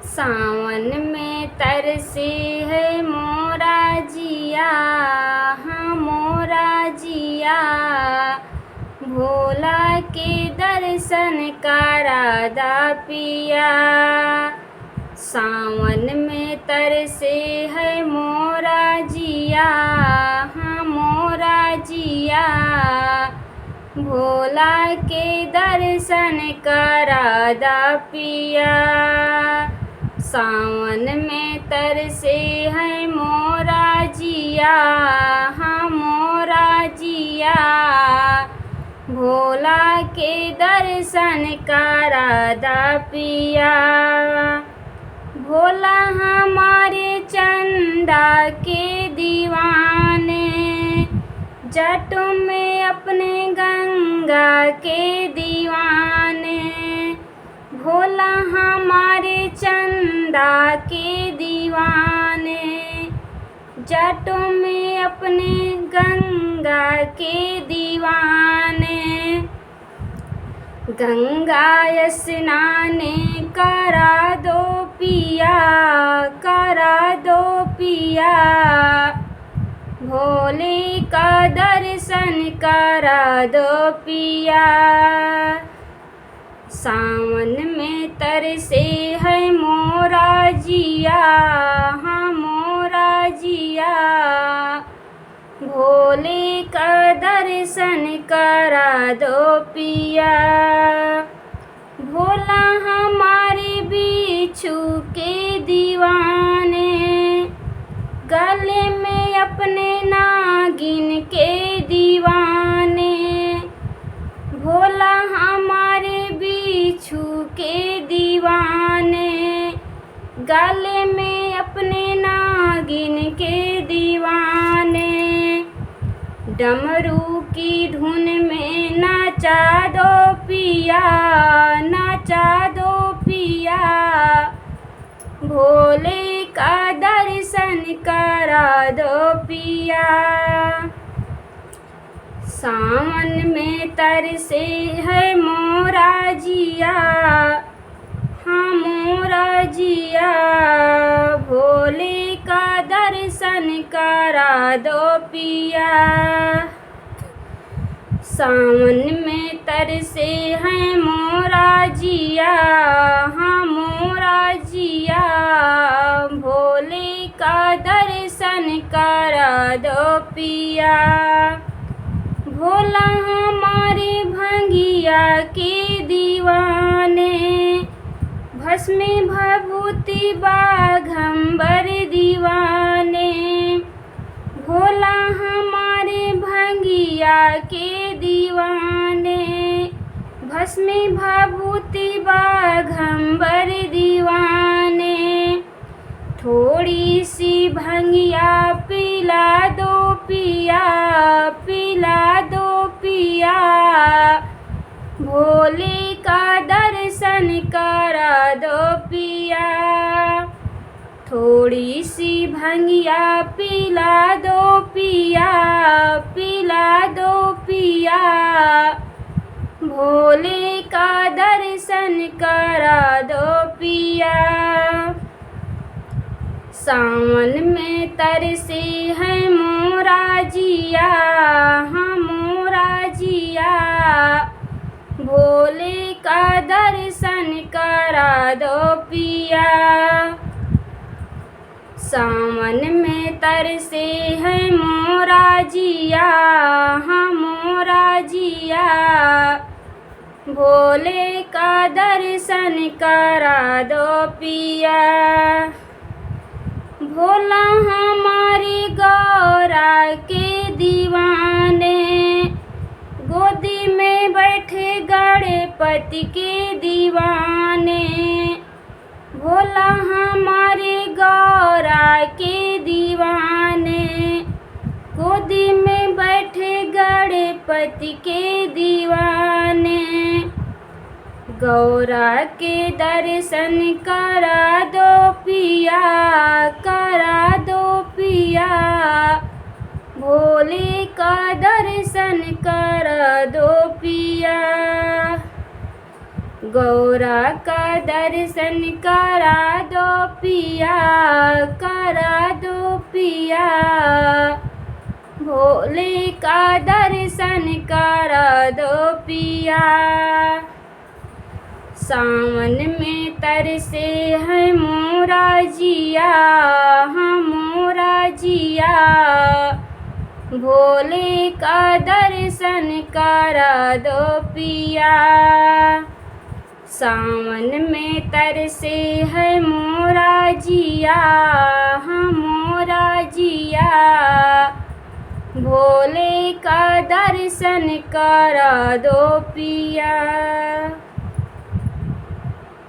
सावन में तरसे है मोरा जिया, हाँ मोरा जिया। भोला के दर्शन करादा पिया। सावन में तरसे है मोरा जिया, हाँ मोरा जिया। भोला के दर्शन करादा पिया। सावन में तरसे है मोरा जिया, हाँ मोरा जिया। भोला के दर्शन करादा पिया। भोला हमारे चंदा के दीवाने, जट में अपने गंगा के दीवाने। भोला हमारे चंदा के दीवाने, जट में अपने गंगा के दीवाने। गंगा स्नान करा दो पिया, करा दो पिया। भोले का दर्शन करा दो पिया। सावन में तरसे है मोरा जिया, हाँ मोरा जिया। भोले का दर्शन करा दो पिया। भोला हमारे बिच्छू के दीवाने, गले में अपने नागिन के दीवाने। भोला हमारे बिच्छू के दीवाने, गले में अपने नागिन के दीवाने। डमरू की धुन में नाचा दो पिया, नाचा दो पिया। भोले का दर्शन करा दो पिया। सावन में तरसे है मोरा जिया, हाँ मोरा जिया। भोले का दर्शन करा दो पिया। सावन में तरसे है मोरा जिया, हाँ मोरा जिया। भोले का दर्शन करा दो पिया। भोला हमारे भंगिया के दीवाने, भस्म भभूति बाघंबर दीवाने। भोला हमारे भंगिया के दीवाने, भस्म भभूति बाघंबर दीवाने। थोड़ी सी भंगिया पिला दो पिया, पिला दो पिया। भोले का दर्शन करा दो पिया। थोड़ी सी भंगिया पिला दो पिया, पिला दो पिया। भोले का दर्शन करा दो पिया। सावन में तरसे है मोरा जिया, हाँ मोरा जिया। भोले का दर्शन करा दो पिया। सावन में तरसे है मोरा जिया, हाँ मोरा जिया। भोले का दर्शन करा दो पिया। भोला हमारी गौरा के दीवाने, गोदी में बैठे गणपति के दीवाने। भोला हमारे गौरा के दीवाने, गोदी में बैठे गणपति के दीवाने। गौरा के दर्शन करा दो पिया, करा दो पिया। भोले का दर्शन करा दो पिया। गौरा का दर्शन करा दो पिया, करा दो पिया। भोले का दर्शन करा दो पिया। सावन में तरसे है मोरा जिया, हाँ मोरा जिया। भोले का दर्शन करा दो पिया। सावन में तरसे है मोरा जिया, हाँ मोरा जिया। भोले का दर्शन करा दो पिया।